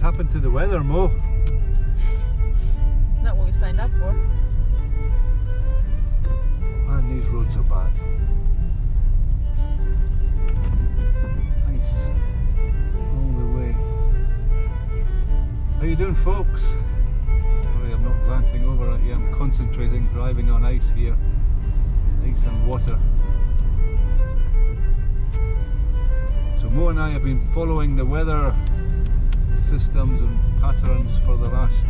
happened to the weather, Mo? Isn't that what we signed up for? Man, these roads are bad. Ice all the way. How you doing, folks? Sorry, I'm not glancing over at you. I'm concentrating, driving on ice here. Ice and water. So Mo and I have been following the weather systems and patterns for the last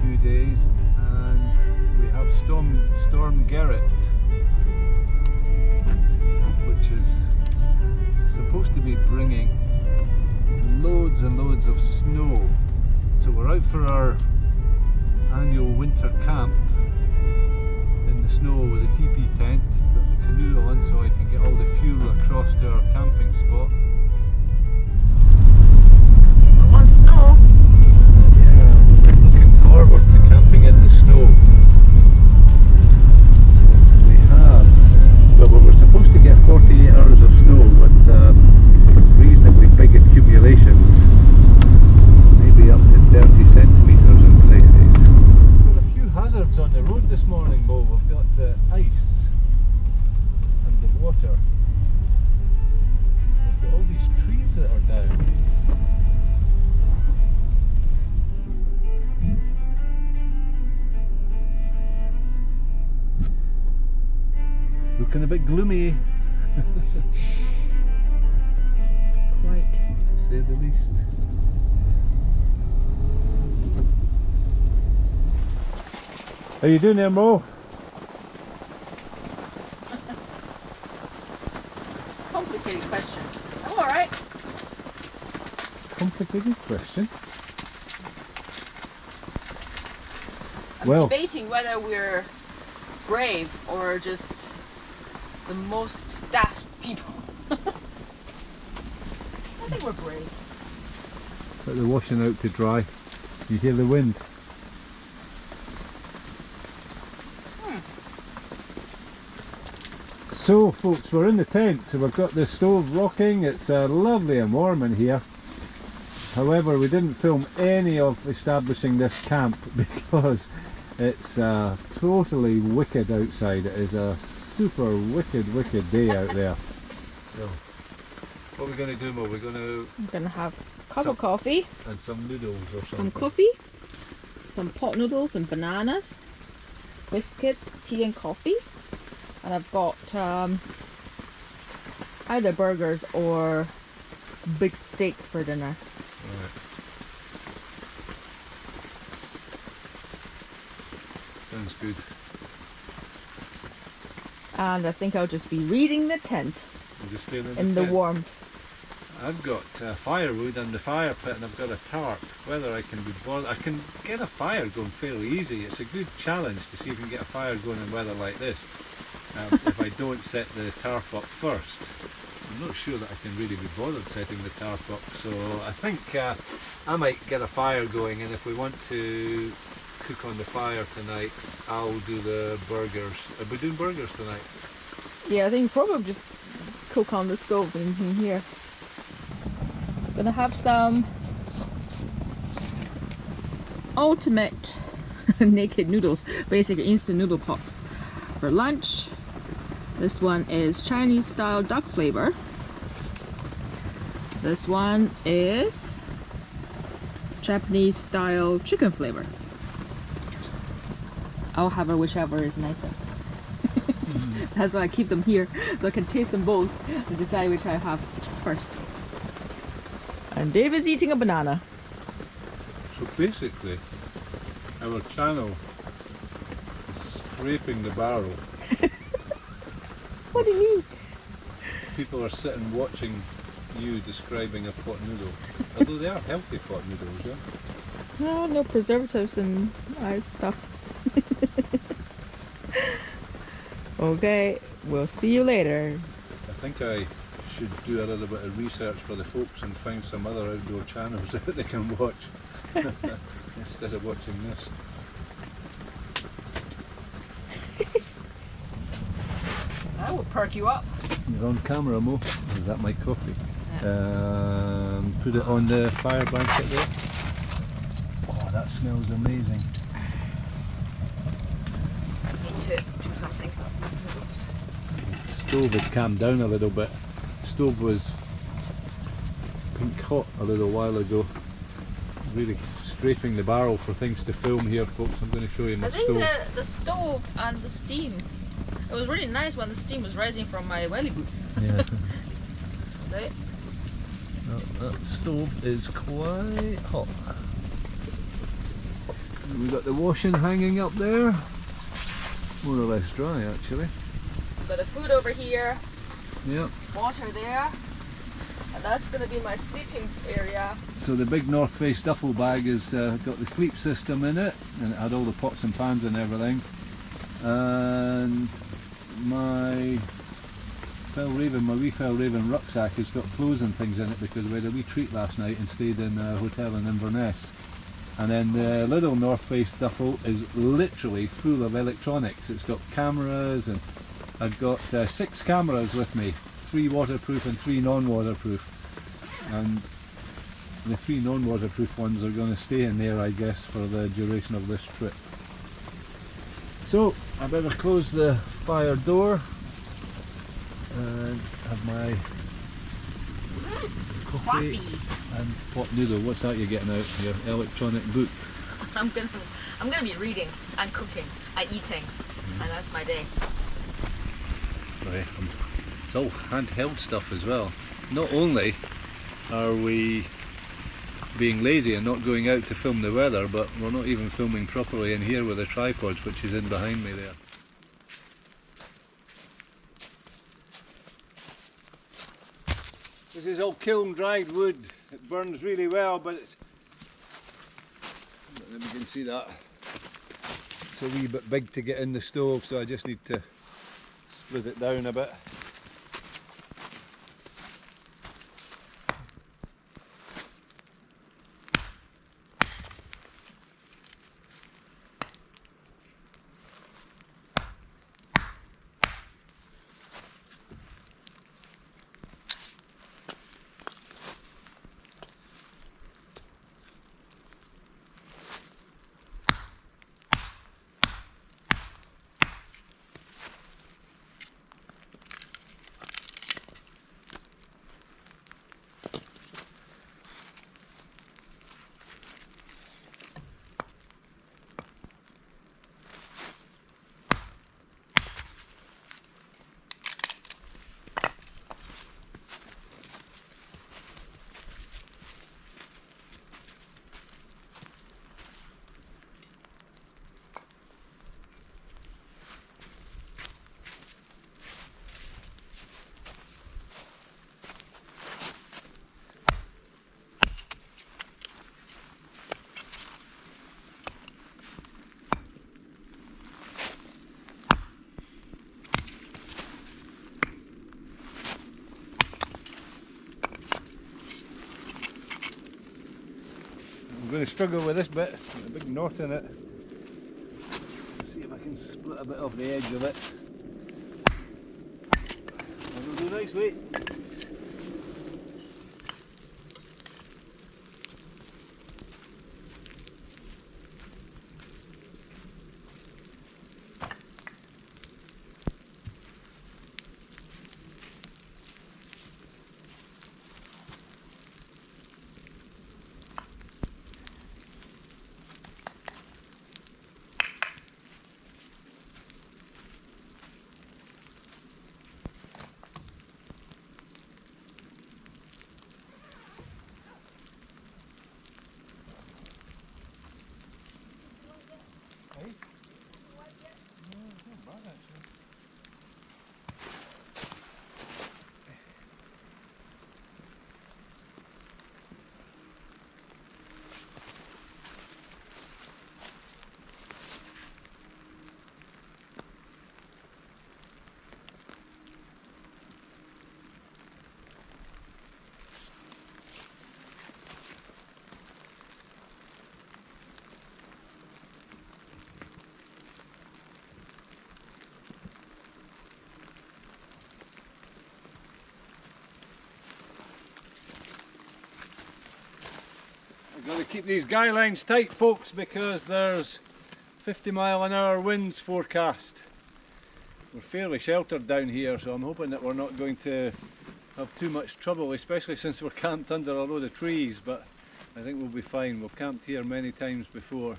few days, and we have Storm Gerrit, which is supposed to be bringing loads and loads of snow. So we're out for our annual winter camp in the snow with a teepee tent, got the canoe on so I can get all the fuel across to our camping spot. I want snow. Yeah, we're looking forward to camping in the snow. So we have, well, we were supposed to get 48 hours of snow with reasonably big accumulations, maybe up to 30 centimetres in places. We've got a few hazards on the road this morning, Mo. We've got the ice and the water. We've got all these trees that are down. Looking a bit gloomy, Quite. to say the least. How you doing there, Mo? Complicated question. I'm alright. Complicated question. I'm Well, debating whether we're brave or just the most daft people. I think we're brave. but they're washing out to dry. You hear the wind. So folks, we're in the tent, so we've got the stove rocking. It's lovely and warm in here. However, we didn't film any of establishing this camp because it's totally wicked outside. It is a super wicked day out there. So, what are we going to do, Mo? We're going to... I'm gonna have a cup of coffee, and some noodles or something. some coffee, some pot noodles and bananas, biscuits, tea and coffee. And I've got either burgers or big steak for dinner. Right. Sounds good. And I think I'll just be reading the tent We'll just stay in the tent. warmth. I've got firewood and the fire pit, and I've got a tarp. Whether I can be bothered, I can get a fire going fairly easy. It's a good challenge to see if you can get a fire going in weather like this. If I don't set the tarp up first, I'm not sure that I can really be bothered setting the tarp up. So I think I might get a fire going, and if we want to cook on the fire tonight, I'll do the burgers. Are we doing burgers tonight? Yeah, I think probably just cook on the stove in here. Gonna have some ultimate naked noodles, basically instant noodle pots for lunch. This one is Chinese style duck flavor. This one is Japanese style chicken flavor. I'll have whichever is nicer. That's why I keep them here, so I can taste them both and decide which I have first. And Dave is eating a banana. So basically, our channel is scraping the barrel. What do you mean? People are sitting watching you describing a pot noodle. Although they are healthy pot noodles, yeah? No, no preservatives and stuff. Okay, we'll see you later. I think I should do a little bit of research for the folks and find some other outdoor channels that they can watch instead of watching this. I will perk you up. You're on camera, Mo. Is that my coffee? Put it on the fire blanket there. Oh, that smells amazing. Need to do something about these noodles. Stove has calmed down a little bit. Stove was pink hot a little while ago. Really scraping the barrel for things to film here, folks. I'm going to show you my I think stove. the stove and the steam. It was really nice when the steam was rising from my welly boots. Yeah. Right? That stove is quite hot. And we've got the washing hanging up there. More or less dry, actually. Got the food over here, Yep. water there, and that's going to be my sleeping area. So the big North Face duffel bag has got the sleep system in it, and it had all the pots and pans and everything. And my wee Fell Raven rucksack has got clothes and things in it because we had a wee treat last night and stayed in a hotel in Inverness. And then the little North Face duffel is literally full of electronics. It's got cameras, and I've got 6 cameras with me, 3 waterproof and 3 non-waterproof. And the 3 non-waterproof ones are going to stay in there, I guess, for the duration of this trip. So I better close the fire door and have my coffee and pot noodle. What's that you're getting out? Your electronic book. I'm gonna be reading and cooking and eating, and that's my day. Right, it's all handheld stuff as well. Not only are we being lazy and not going out to film the weather, but we're not even filming properly in here with the tripods, which is in behind me there. This is all kiln dried wood. It burns really well, but it's, I don't know if you can see that, it's a wee bit big to get in the stove, so I just need to split it down a bit. I'm going to struggle with this bit, there's a big knot in it. Let's see if I can split a bit off the edge of it. That'll do nicely. Got to keep these guy lines tight, folks, because there's 50-mile-an-hour winds forecast. We're fairly sheltered down here, so I'm hoping that we're not going to have too much trouble, especially since we're camped under a load of trees, but I think we'll be fine. We've camped here many times before,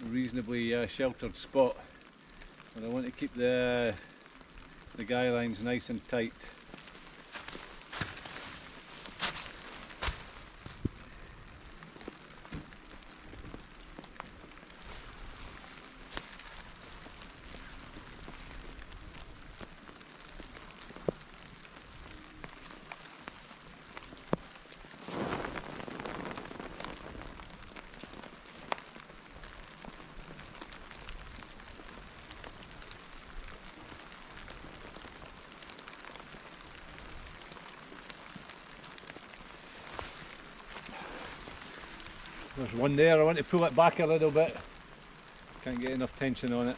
a reasonably sheltered spot, but I want to keep the guy lines nice and tight. There's one there, I want to pull it back a little bit. Can't get enough tension on it.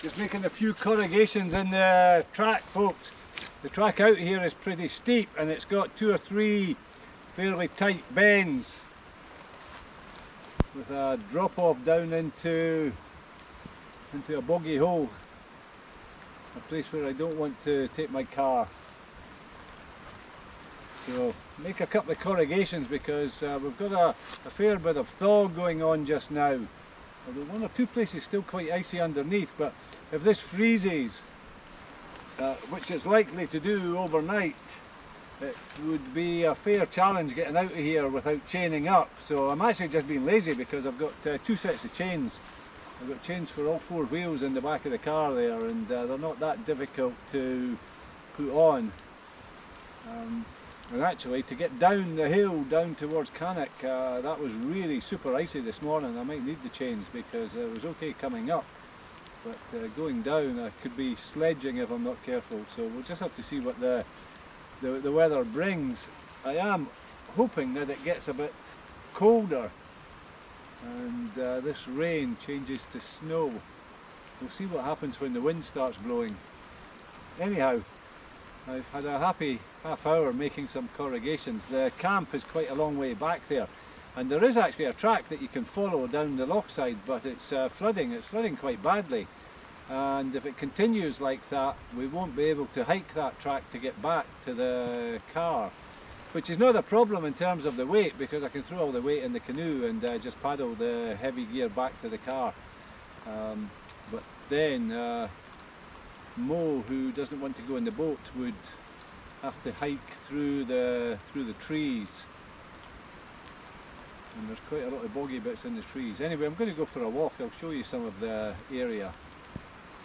Just making a few corrugations in the track, folks. The track out here is pretty steep and it's got 2 or 3 fairly tight bends with a drop off down into a boggy hole, a place where I don't want to take my car. So make a couple of corrugations because we've got a fair bit of thaw going on just now. Although 1 or 2 places still quite icy underneath, but if this freezes, which it's likely to do overnight, it would be a fair challenge getting out of here without chaining up. So I'm actually just being lazy because I've got 2 sets of chains. I've got chains for all 4 wheels in the back of the car there, and they're not that difficult to put on. And actually, to get down the hill down towards Cannock, that was really super icy this morning. I might need the chains because it was okay coming up, but going down I could be sledging if I'm not careful. So we'll just have to see what the weather brings. I am hoping that it gets a bit colder and this rain changes to snow. We'll see what happens when the wind starts blowing. Anyhow, I've had a happy half hour making some corrugations. The camp is quite a long way back there, and there is actually a track that you can follow down the loch side, but it's flooding. It's flooding quite badly, and if it continues like that, we won't be able to hike that track to get back to the car, which is not a problem in terms of the weight, because I can throw all the weight in the canoe and just paddle the heavy gear back to the car. But then Mo, who doesn't want to go in the boat, would have to hike through the trees, and there's quite a lot of boggy bits in the trees. Anyway, I'm going to go for a walk. I'll show you some of the area.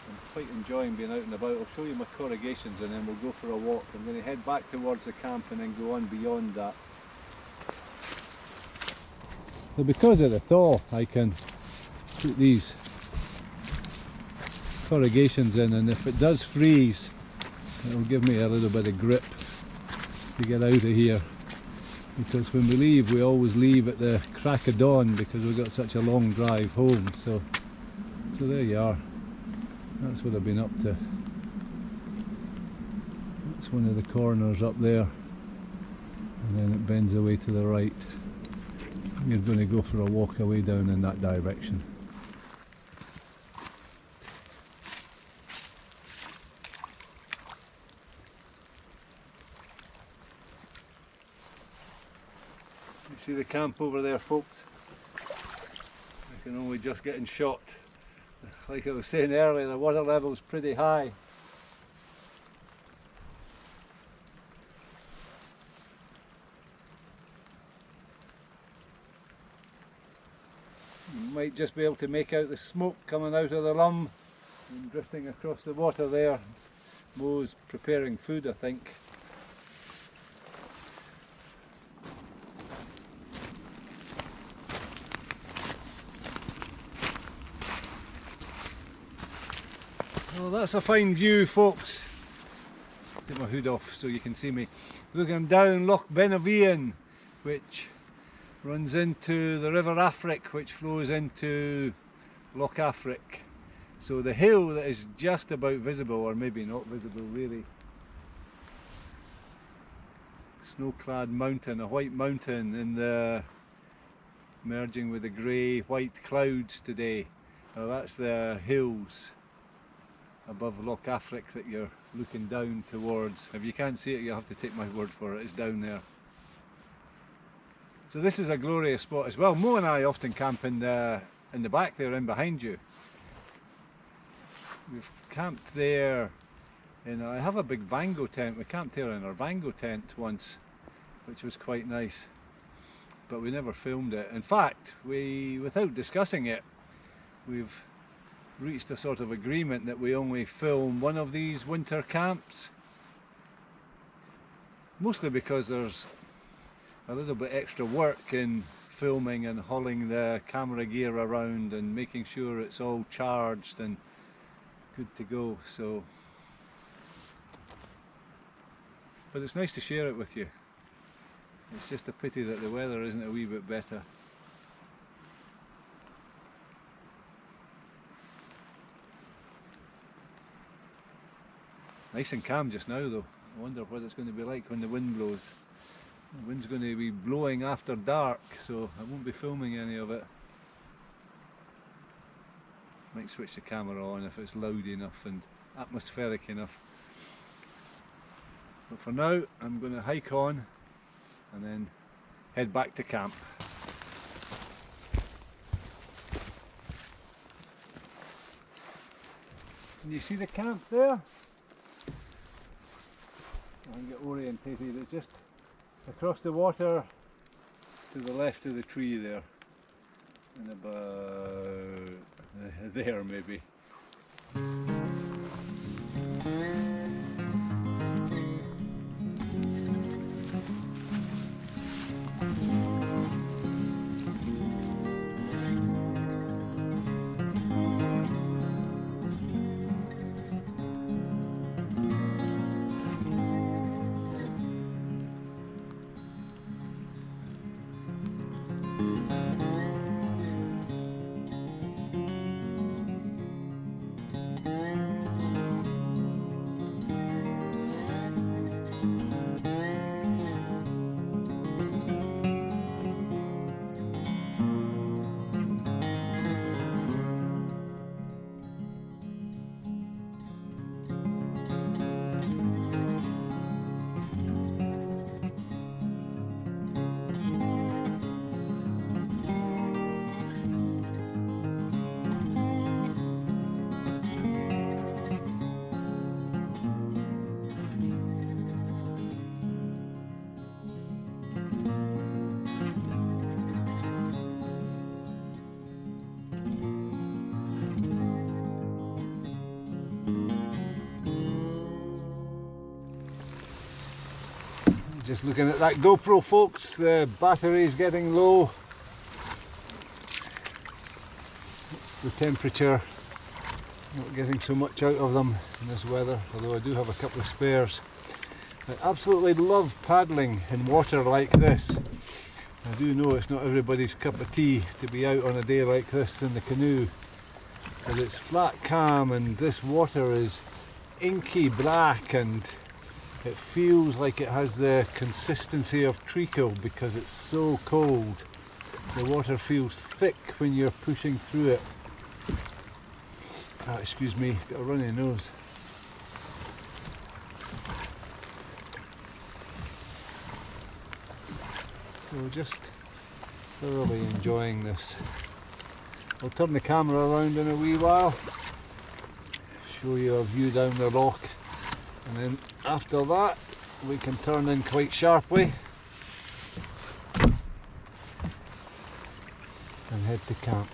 I'm quite enjoying being out and about. I'll show you my corrugations and then we'll go for a walk. I'm going to head back towards the camp and then go on beyond that. So because of the thaw, I can put these corrugations in, and if it does freeze, it'll give me a little bit of grip to get out of here, because when we leave, we always leave at the crack of dawn because we've got such a long drive home. So there you are. That's what I've been up to. That's one of the corners up there, and then it bends away to the right. We're going to go for a walk away down in that direction. You see the camp over there, folks? I can only just get in shot. Like I was saying earlier, the water level's pretty high. might just be able to make out the smoke coming out of the lum and drifting across the water there. Mo's preparing food, I think. Well, that's a fine view, folks. Take my hood off so you can see me. Looking down Loch Benevian, which runs into the River Afric, which flows into Loch Afric. So the hill that is just about visible, or maybe not visible really. Snow-clad mountain, a white mountain in the merging with the grey white clouds today. Now that's the hills above Loch Afric that you're looking down towards. If you can't see it, you'll have to take my word for it, it's down there. So this is a glorious spot as well. Mo and I often camp in the back there, in behind you. We've camped there I have a big Vango tent. We camped there in our Vango tent once, which was quite nice, but we never filmed it. In fact, without discussing it, we've reached a sort of agreement that we only film one of these winter camps, mostly because there's a little bit extra work in filming and hauling the camera gear around and making sure it's all charged and good to go. So, but it's nice to share it with you. It's just a pity that the weather isn't a wee bit better. Nice and calm just now though. I wonder what it's going to be like when the wind blows. The wind's going to be blowing after dark, so I won't be filming any of it. Might switch the camera on if it's loud enough and atmospheric enough. But for now, I'm going to hike on and then head back to camp. Can you see the camp there? I can get orientated. It's just across the water to the left of the tree there, and about there maybe. Just looking at that GoPro, folks, the battery's getting low. It's the temperature, not getting so much out of them in this weather, although I do have a couple of spares. I absolutely love paddling in water like this. I do know it's not everybody's cup of tea to be out on a day like this in the canoe, but it's flat calm and this water is inky black and it feels like it has the consistency of treacle because it's so cold. The water feels thick when you're pushing through it. Excuse me, got a runny nose. So just thoroughly enjoying this. I'll turn the camera around in a wee while, show you a view down the loch, and then after that we can turn in quite sharply and head to camp.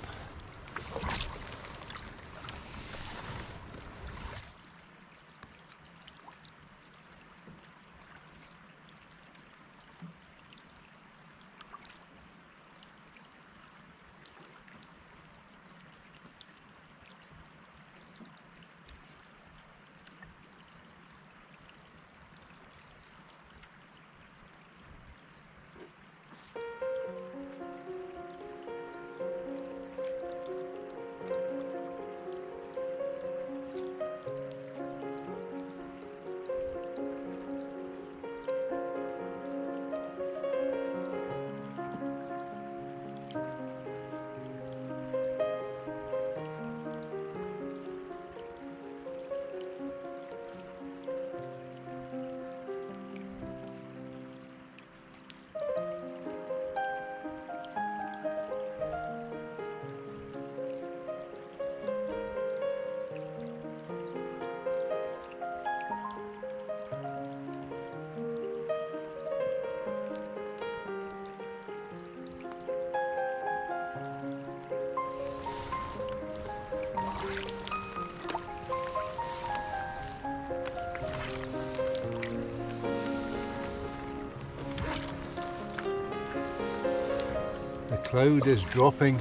cloud is dropping.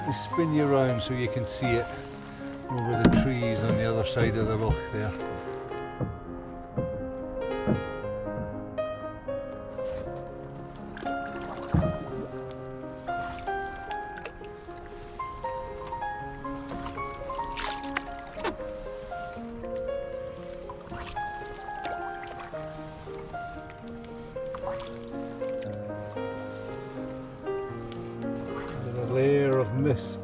We spin you around so you can see it over the trees on the other side of the loch there. Layer of mist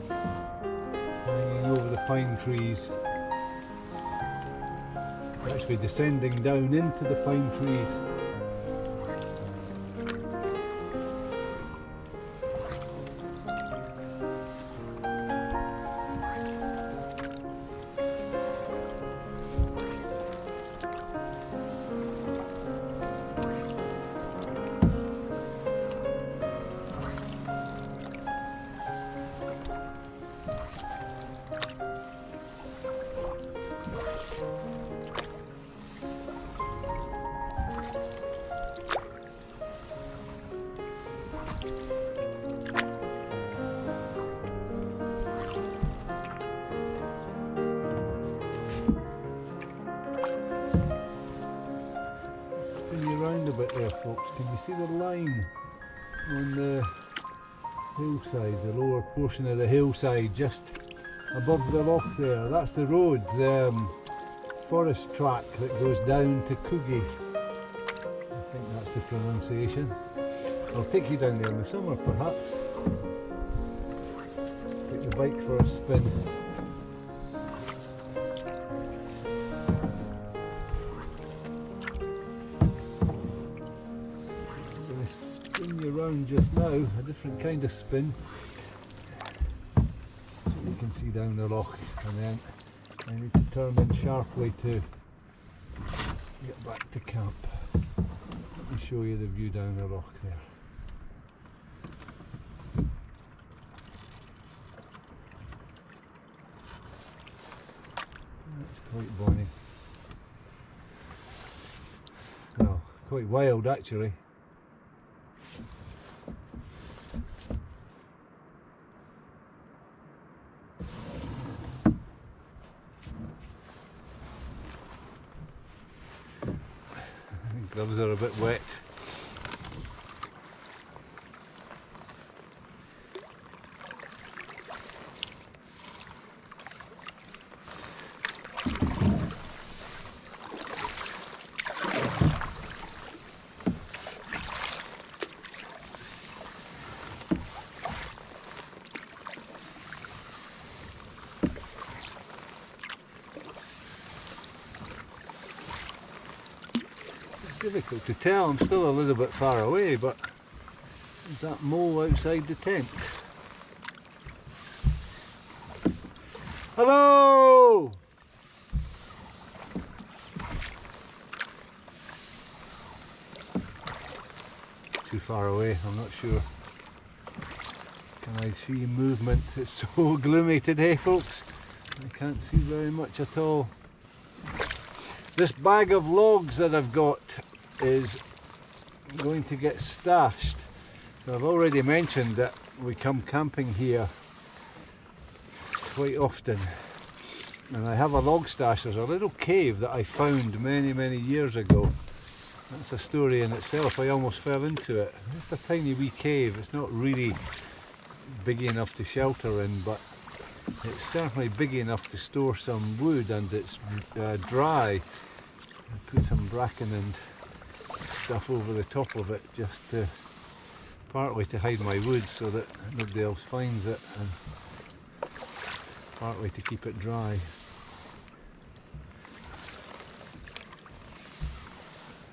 hanging over the pine trees. It's actually descending down into the pine trees. Around a bit there, folks. Can you see the line on the hillside, the lower portion of the hillside just above the loch there? That's the road, the forest track that goes down to Coogee. I think that's the pronunciation. I'll take you down there in the summer perhaps. Take the bike for a spin. Spin you round just now, a different kind of spin, so you can see down the loch, and then I need to turn in sharply to get back to camp. Let me show you the view down the loch there. That's quite bonny. Well, quite wild actually. Gloves are a bit wet. Difficult to tell, I'm still a little bit far away, but there's that mole outside the tent. Hello! Too far away, I'm not sure. Can I see movement? It's so gloomy today, folks. I can't see very much at all. This bag of logs that I've got is going to get stashed. So I've already mentioned that we come camping here quite often, and I have a log stash. There's a little cave that I found many years ago. That's a story in itself. I almost fell into it. It's a tiny wee cave. It's not really big enough to shelter in, but it's certainly big enough to store some wood, and it's dry. I put some bracken and stuff over the top of it, just to partly to hide my wood so that nobody else finds it, and partly to keep it dry.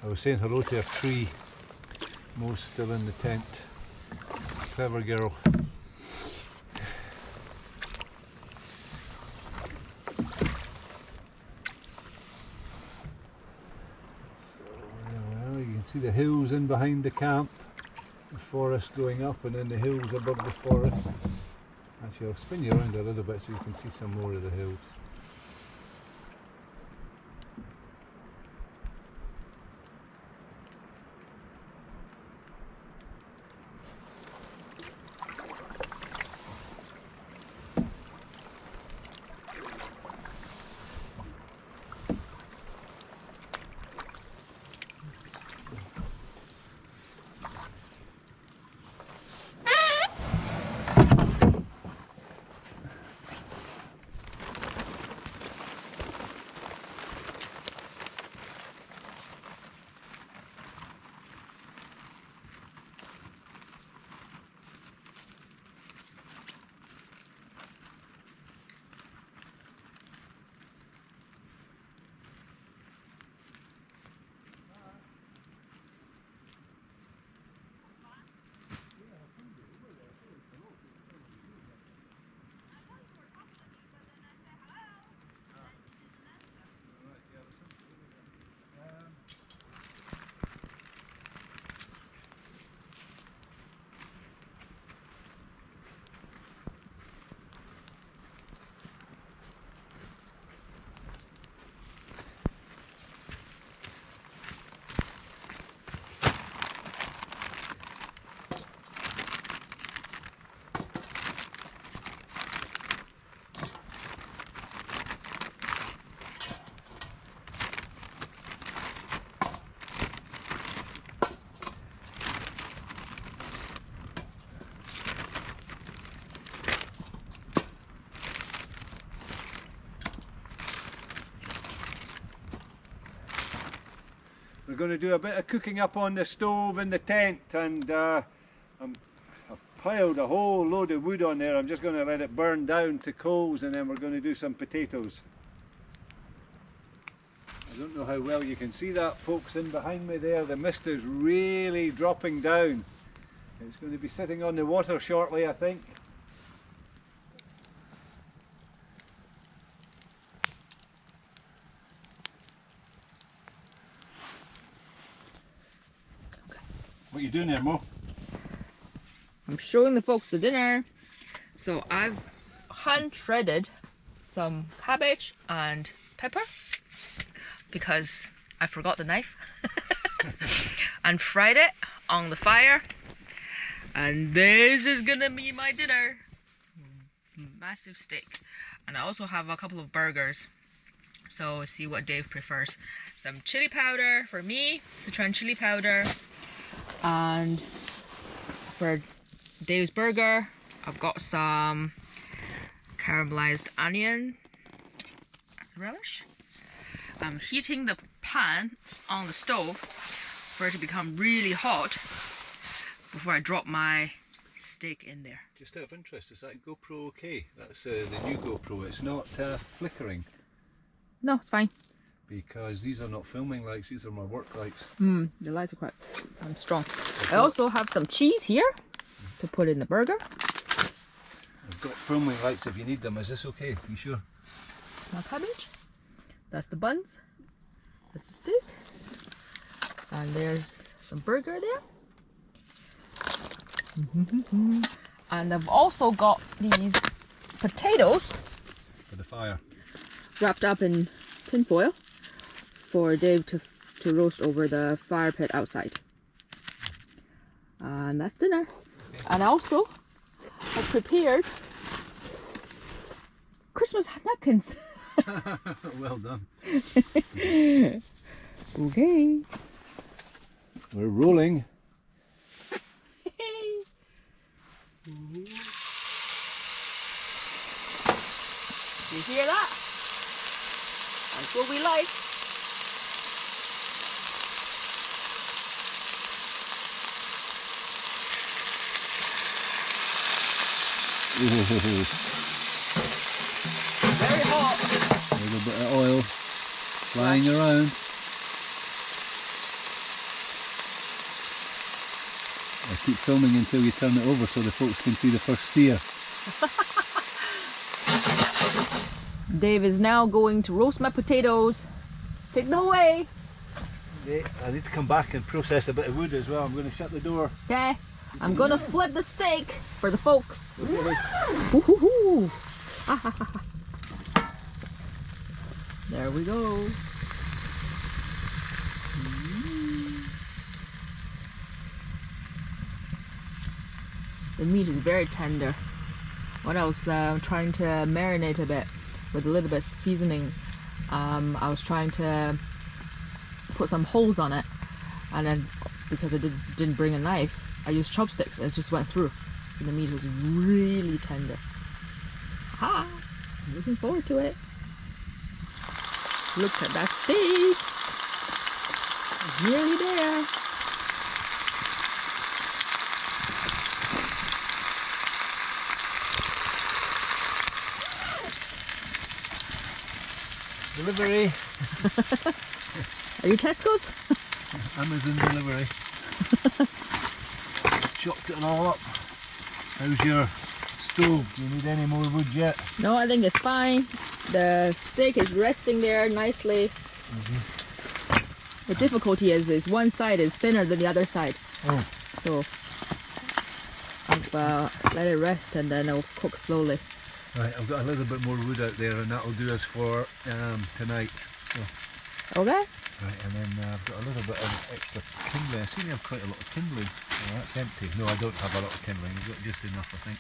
I was saying hello to a tree. Mo's still in the tent. Clever girl. See the hills in behind the camp, the forest going up, and then the hills above the forest. Actually, I'll spin you around a little bit so you can see some more of the hills. We're going to do a bit of cooking up on the stove in the tent, and I've piled a whole load of wood on there. I'm just going to let it burn down to coals, and then we're going to do some potatoes. I don't know how well you can see that, folks, in behind me there. The mist is really dropping down. It's going to be sitting on the water shortly, I think. What are you doing there, Mo? I'm showing the folks the dinner. So I've hand shredded some cabbage and pepper because I forgot the knife and fried it on the fire, and this is gonna be my dinner. Massive steak. And I also have a couple of burgers, so see what Dave prefers. Some chili powder for me, Sichuan chili powder, and for Dave's burger I've got some caramelized onion as a relish. I'm heating the pan on the stove for it to become really hot before I drop my steak in there. Just out of interest, is that GoPro okay? That's the new GoPro. It's not flickering. No, it's fine. Because these are not filming lights, these are my work lights. The lights are quite strong. I also have some cheese here to put in the burger. I've got filming lights if you need them. Is this okay? You sure? Now cabbage. That's the buns. That's the steak. And there's some burger there. And I've also got these potatoes For the fire. wrapped up in tin foil for Dave to roast over the fire pit outside. And that's dinner. Okay. And also I prepared Christmas napkins. Well done. Okay. We're rolling. You hear that? That's what we like. Very hot. A little bit of oil flying around. I keep filming until you turn it over so the folks can see the first sear. Dave is now going to roast my potatoes. Take them away. Yeah, I need to come back and process a bit of wood as well. I'm going to shut the door. Okay. I'm going to flip the steak for the folks. Okay. Woo-hoo-hoo. There we go. The meat is very tender. When I was trying to marinate a bit with a little bit of seasoning, I was trying to put some holes on it, and then because I didn't bring a knife, I used chopsticks and it just went through. So the meat was really tender. Ha! I'm looking forward to it. Look at that steak. It's nearly there. Delivery. Are you Tesco's? Amazon delivery. Chopped it all up. How's your stove? Do you need any more wood yet? No, I think it's fine. The steak is resting there nicely. The difficulty is one side is thinner than the other side. Oh. So I've let it rest and then I'll cook slowly. Right, I've got a little bit more wood out there and that'll do us for tonight. So. Okay. Right, and then I've got a little bit of extra kindling. I seem to have quite a lot of kindling. Oh, that's empty. No, I don't have a lot of kindling. I've got just enough, I think.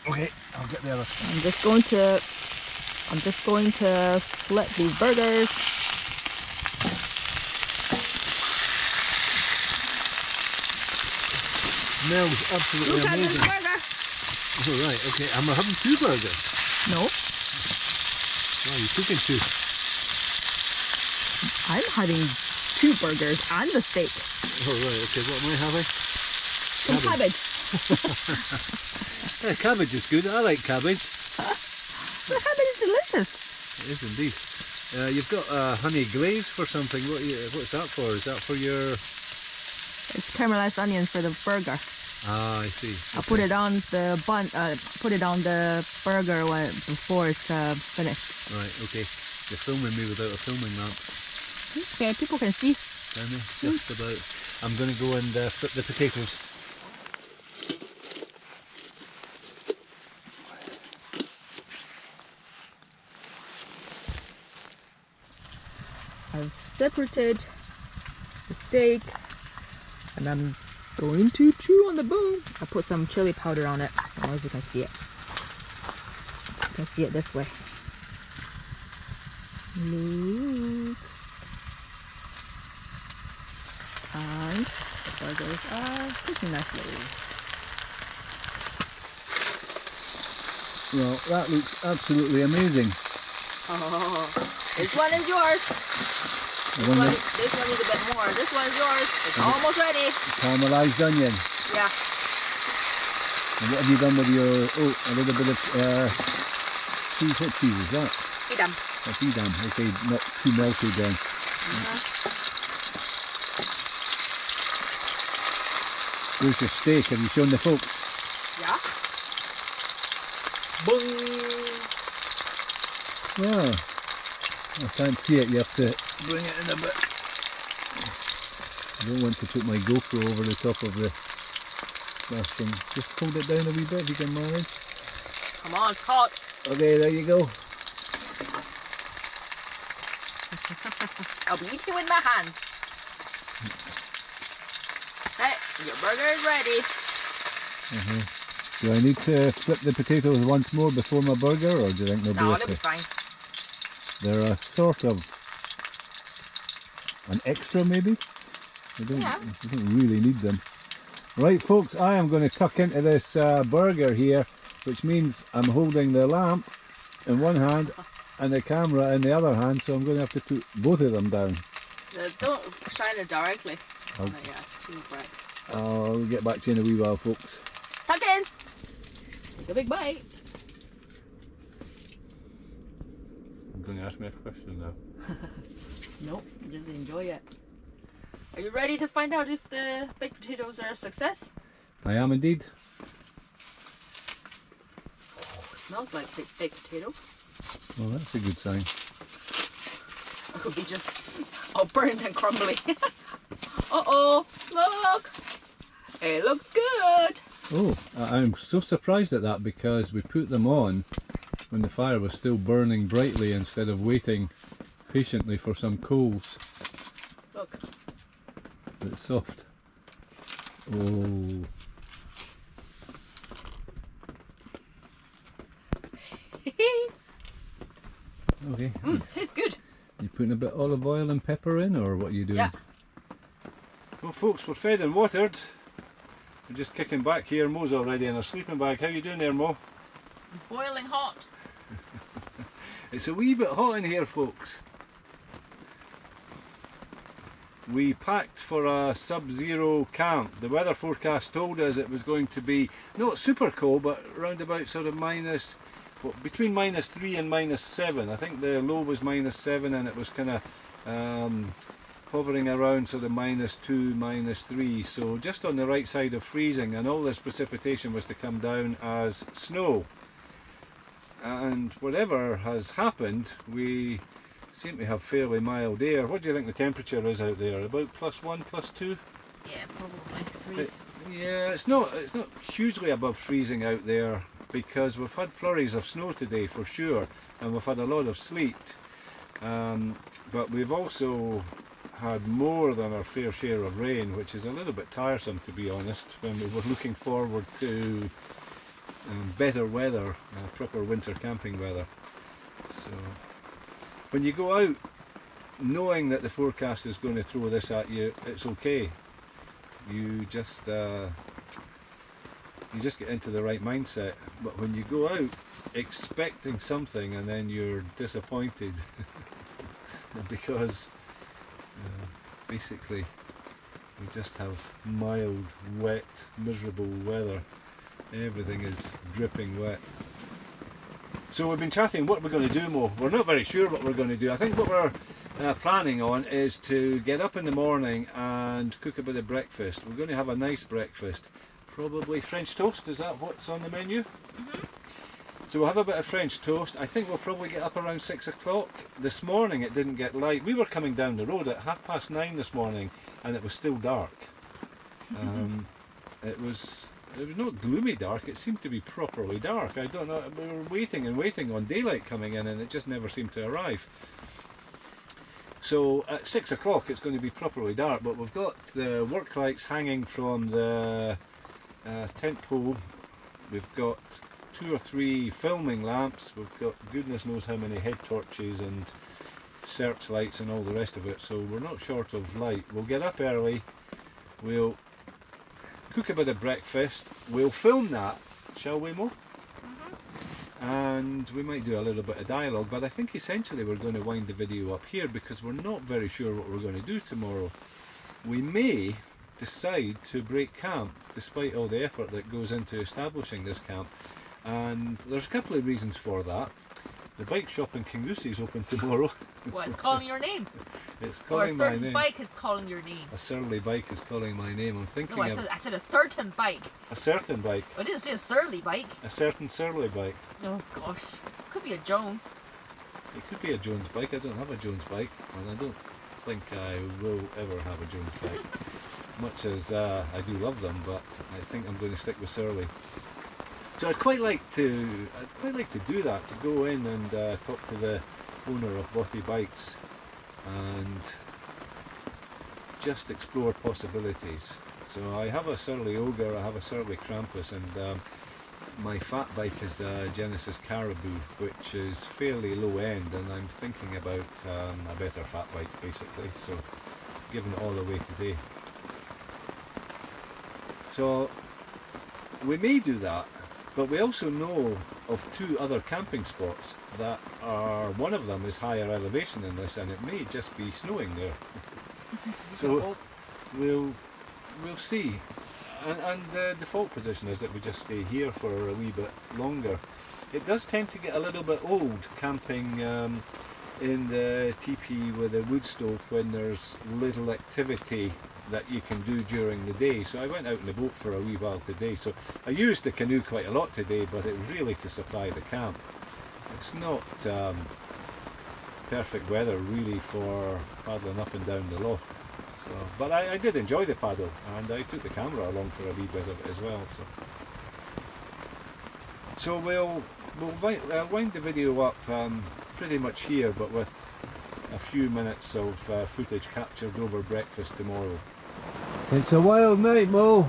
Okay, I'll get there. I'm just going to flip these burgers. Smells absolutely Look amazing. at this burger. Oh, right, okay. I'm having two burgers. No, Wow, you're cooking two. I'm having 2 burgers and the steak. Oh right, okay, what am I having? Some cabbage. Yeah, cabbage is good, I like cabbage. The cabbage is delicious. It is indeed. You've got honey glaze for something. What's that for? Is that for your... It's caramelized onions for the burger. Ah, I see. I put it on the bun. Put it on the burger before it's finished. Right. Okay. You're filming me without a filming lamp. Okay, people can see. Can they? Just about. I'm going to go and flip the potatoes. I've separated the steak, and I'm going to chew on the bone. I put some chili powder on it. I don't know if you can see it. You can see it this way. Look. And the burgers are cooking nicely. Well, that looks absolutely amazing. Oh, this one is yours. This one is a bit more. This one's yours. It's almost ready. Caramelized onion. Yeah. And what have you done with your... Oh, a little bit of cheese. What cheese is that? Edam. That's Edam. Okay, not too melted then. Here's your steak. Have you shown the folks? Yeah. Boom. Oh, I can't see it. You have to bring it in a bit. I don't want to put my GoPro over the top of the last thing. Just hold it down a wee bit if you can manage. Come on, it's hot. Okay, there you go. I'll be eating with my hands. Hey, your burger is ready. Do I need to flip the potatoes once more before my burger, or do you think they'll be okay? They'll be fine. They're a sort of an extra, maybe? I don't really need them. Right, folks, I am going to tuck into this burger here, which means I'm holding the lamp in one hand and the camera in the other hand, so I'm going to have to put both of them down. Don't shine it directly. Oh yeah, it's too bright. I'll get back to you in a wee while, folks. Tuck in! Take a big bite. I'm going to ask me a question now. Nope, just enjoy it. Are you ready to find out if the baked potatoes are a success? I am indeed. Oh, it smells like baked potato. Well, that's a good sign. It could be just all burnt and crumbly. Uh-oh, look! It looks good! Oh, I'm so surprised at that because we put them on when the fire was still burning brightly instead of waiting patiently for some coals. Look. It's soft. Oh. Okay. Tastes good. You putting a bit of olive oil and pepper in, or what are you doing? Yeah. Well, folks, we're fed and watered. We're just kicking back here. Mo's already in her sleeping bag. How you doing there, Mo? Boiling hot. It's a wee bit hot in here, folks. We packed for a sub-zero camp. The weather forecast told us it was going to be not super cold, but around about sort of between -3 and -7. I think the low was -7 and it was kind of hovering around sort of -2, -3. So just on the right side of freezing, and all this precipitation was to come down as snow. And whatever has happened, we seem to have fairly mild air. What do you think the temperature is out there? About +1, +2? Yeah, probably 3. Yeah, it's not hugely above freezing out there because we've had flurries of snow today for sure, and we've had a lot of sleet. But we've also had more than our fair share of rain, which is a little bit tiresome, to be honest, when we were looking forward to better weather, proper winter camping weather. So when you go out knowing that the forecast is going to throw this at you, it's okay. You just get into the right mindset. But when you go out expecting something and then you're disappointed because basically we just have mild, wet, miserable weather. Everything is dripping wet. So we've been chatting what we're going to do, Mo. We're not very sure what we're going to do. I think what we're planning on is to get up in the morning and cook a bit of breakfast. We're going to have a nice breakfast. Probably French toast, is that what's on the menu? Mm-hmm. So we'll have a bit of French toast. I think we'll probably get up around 6 o'clock. This morning it didn't get light. We were coming down the road at 9:30 this morning and it was still dark. It was not gloomy dark, it seemed to be properly dark. I don't know, we were waiting and waiting on daylight coming in and it just never seemed to arrive. So at 6 o'clock it's going to be properly dark, but we've got the work lights hanging from the tent pole. We've got 2 or 3 filming lamps, we've got goodness knows how many head torches and searchlights and all the rest of it, so we're not short of light. We'll get up early, we'll cook a bit of breakfast, we'll film that, shall we, Mo? And we might do a little bit of dialogue, but I think essentially we're going to wind the video up here because we're not very sure what we're going to do tomorrow. We may decide to break camp despite all the effort that goes into establishing this camp, and there's a couple of reasons for that. The bike shop in Kingussie is open tomorrow. Well, it's calling your name. It's Or a calling my certain name. bike is calling your name. A surly bike is calling my name. I'm thinking No, of I said a certain bike. a certain bike. I didn't say a surly bike. A certain surly bike. Oh gosh. Could be a Jones. It could be a Jones bike. I don't have a Jones bike, and I don't think I will ever have a Jones bike. Much as I do love them, but I think I'm going to stick with Surly. So I'd quite like to do that, to go in and talk to the owner of Bothy Bikes and just explore possibilities. So I have a Surly Ogre, I have a Surly Krampus, and my fat bike is a Genesis Caribou, which is fairly low end, and I'm thinking about a better fat bike basically, so giving it all away today. So we may do that, but we also know of 2 other camping spots that are, one of them is higher elevation than this, and it may just be snowing there. So we'll see. And the default position is that we just stay here for a wee bit longer. It does tend to get a little bit old camping in the teepee with a wood stove when there's little activity that you can do during the day. So I went out in the boat for a wee while today, so I used the canoe quite a lot today, but it was really to supply the camp. It's not perfect weather really for paddling up and down the loch. So, but I did enjoy the paddle, and I took the camera along for a wee bit of it as well. So we'll wind the video up pretty much here, but with a few minutes of footage captured over breakfast tomorrow. It's a wild night, Mo.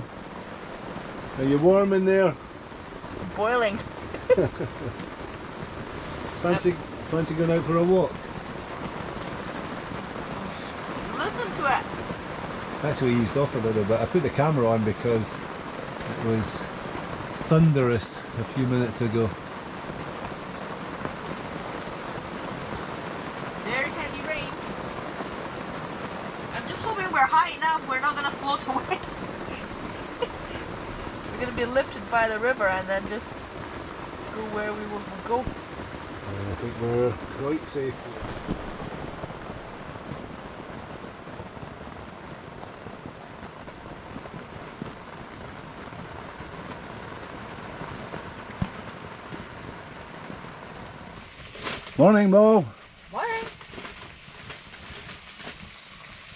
Are you warm in there? Boiling. Fancy going out for a walk? Listen to it. It's actually eased off a little bit. I put the camera on because it was thunderous a few minutes ago. There can be rain. I'm just hoping we're high enough we're not gonna float away. We're gonna be lifted by the river and then just go where we will go. I think we're quite safe here. Morning, Mo. Morning.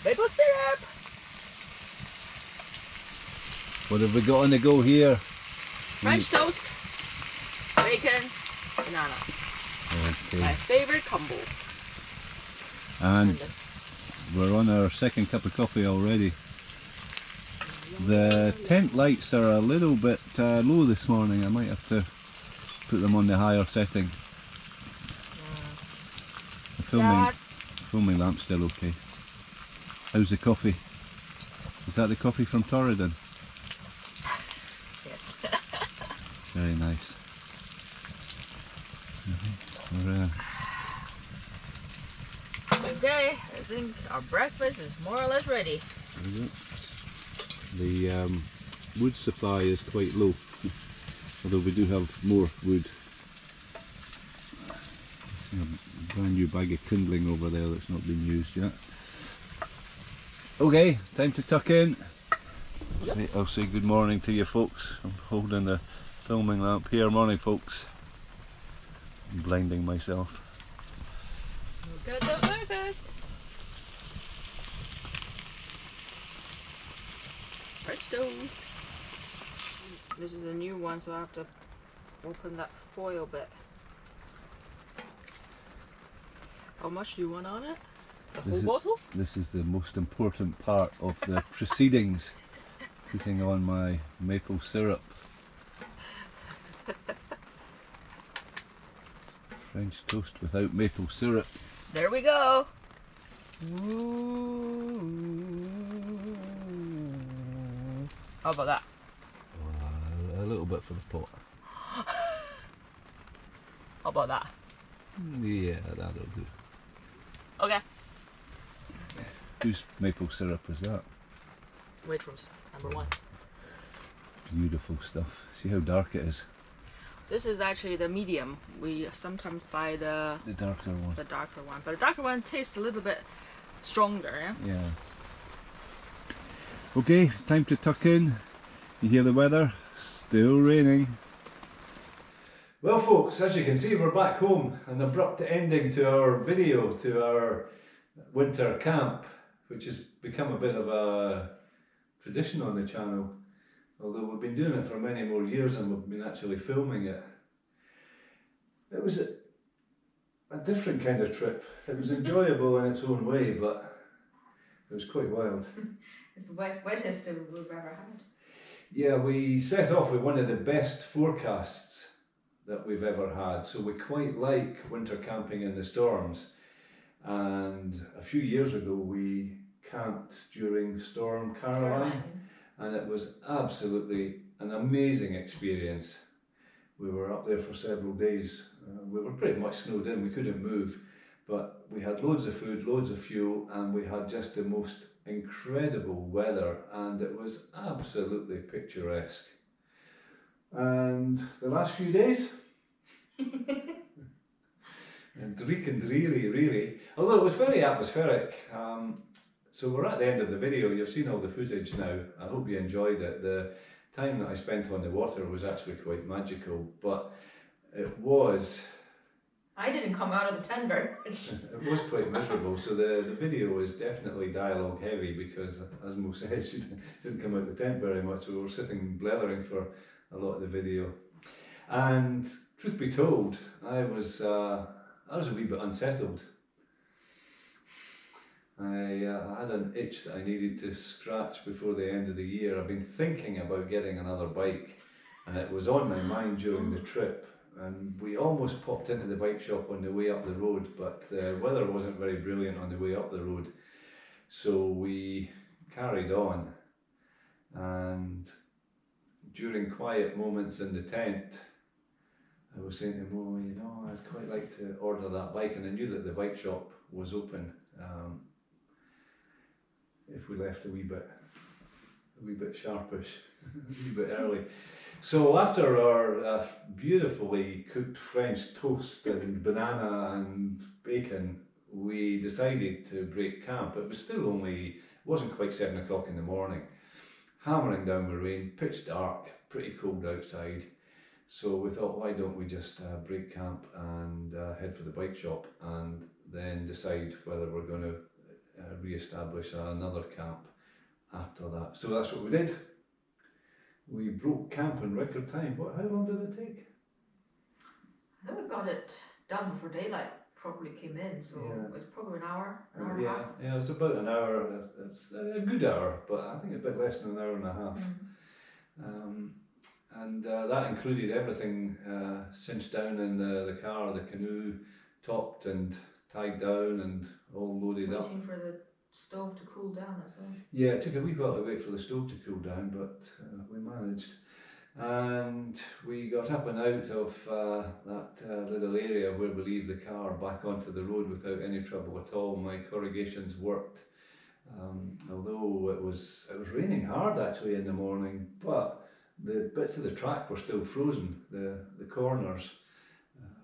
Maple syrup. What have we got on the go here? French toast. Bacon. Banana. My Okay. favorite combo. And we're on our second cup of coffee already. The tent lights are a little bit low this morning. I might have to put them on the higher setting. The filming lamp's still okay. How's the coffee? Is that the coffee from Torridon? Yes. Very nice. Okay, I think our breakfast is more or less ready. The wood supply is quite low, although we do have more wood. A brand new bag of kindling over there that's not been used yet. Okay, time to tuck in. I'll say good morning to you folks. I'm holding the filming lamp here. Morning folks. I'm blinding myself. We'll get the breakfast. French toast. This is a new one, so I have to open that foil bit. How much do you want on it? The whole bottle? This is the most important part of the proceedings. Putting on my maple syrup. French toast without maple syrup. There we go. Ooh. How about that? A little bit for the pot. How about that? Yeah, that'll do. Okay. Whose maple syrup is that? Waitrose, number 1. Beautiful stuff. See how dark it is? This is actually the medium. We sometimes buy the darker one. The darker one, but the darker one tastes a little bit stronger. Yeah. Yeah. Okay, time to tuck in. You hear the weather? Still raining. Well folks, as you can see we're back home. An abrupt ending to our video, to our winter camp, which has become a bit of a tradition on the channel. Although we've been doing it for many more years and we've been actually filming it. It was a different kind of trip. It was enjoyable in its own way, but it was quite wild. It's the wettest we've ever had. Yeah, we set off with one of the best forecasts that we've ever had, so we quite like winter camping in the storms. And a few years ago we camped during Storm Gerrit, and it was absolutely an amazing experience. We were up there for several days. We were pretty much snowed in, we couldn't move, but we had loads of food, loads of fuel, and we had just the most incredible weather, and it was absolutely picturesque. And the last few days, and dreek and dreary really, although it was very atmospheric. So we're at the end of the video. You've seen all the footage now. I hope you enjoyed it. The time that I spent on the water was actually quite magical, but it was... I didn't come out of the tent very much. It was quite miserable, so the video is definitely dialogue heavy because, as Mo says, she didn't come out the tent very much, so we were sitting blethering for a lot of the video. And truth be told, I was a wee bit unsettled. I had an itch that I needed to scratch before the end of the year. I've been thinking about getting another bike, and it was on my mind during the trip. And we almost popped into the bike shop on the way up the road, but the weather wasn't very brilliant on the way up the road. So we carried on, and during quiet moments in the tent, I was saying to Mo, you know, I'd quite like to order that bike, and I knew that the bike shop was open if we left a wee bit sharpish, a wee bit early. So after our beautifully cooked French toast and banana and bacon, we decided to break camp. It was still only, it wasn't quite 7 o'clock in the morning. Hammering down with rain, pitch dark, pretty cold outside. So we thought, why don't we just break camp and head for the bike shop and then decide whether we're going to re-establish another camp after that. So that's what we did. We broke camp in record time. How long did it take? I think we got it done before daylight properly came in, so yeah. it was probably an hour and a half. Yeah, it was about an hour. It's a good hour, but I think a bit less than an hour and a half. And that included everything cinched down in the car, the canoe topped and tied down and all loaded up. Waiting for the stove to cool down as well. Yeah, it took a wee while to wait for the stove to cool down, but we managed. And we got up and out of that little area where we leave the car back onto the road without any trouble at all. My corrugations worked, although it was raining hard actually in the morning, but the bits of the track were still frozen, the corners.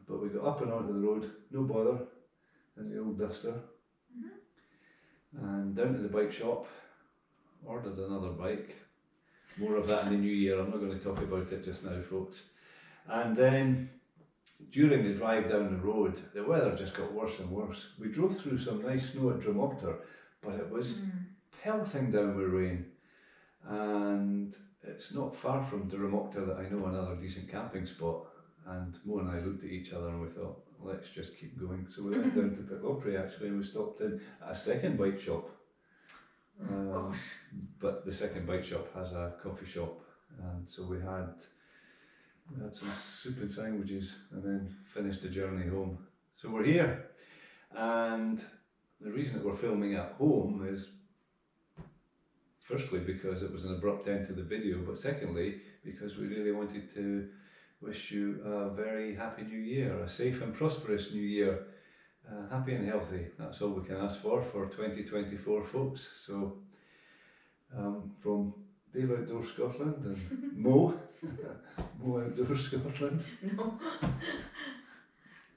But we got up and onto the road, no bother, in the old Duster, and down to the bike shop, ordered another bike. More of that in the new year. I'm not going to talk about it just now, folks. And then during the drive down the road, the weather just got worse and worse. We drove through some nice snow at Dromoctor, but it was pelting down with rain. And it's not far from Dromoctor that I know another decent camping spot. And Mo and I looked at each other and we thought, let's just keep going. So we went down to Pitlochry actually, and we stopped in at a second bike shop. But the second bike shop has a coffee shop, and so we had some soup and sandwiches and then finished the journey home. So we're here, and the reason that we're filming at home is firstly because it was an abrupt end to the video, but secondly because we really wanted to wish you a very happy new year, a safe and prosperous new year. Happy and healthy, that's all we can ask for 2024, folks. So from Dave Outdoor Scotland and Mo, Mo Outdoor Scotland,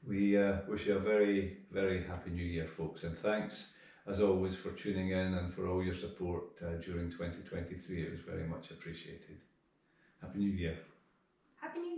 we wish you a very, very happy new year, folks, and thanks as always for tuning in and for all your support during 2023. It was very much appreciated. Happy New Year. Happy New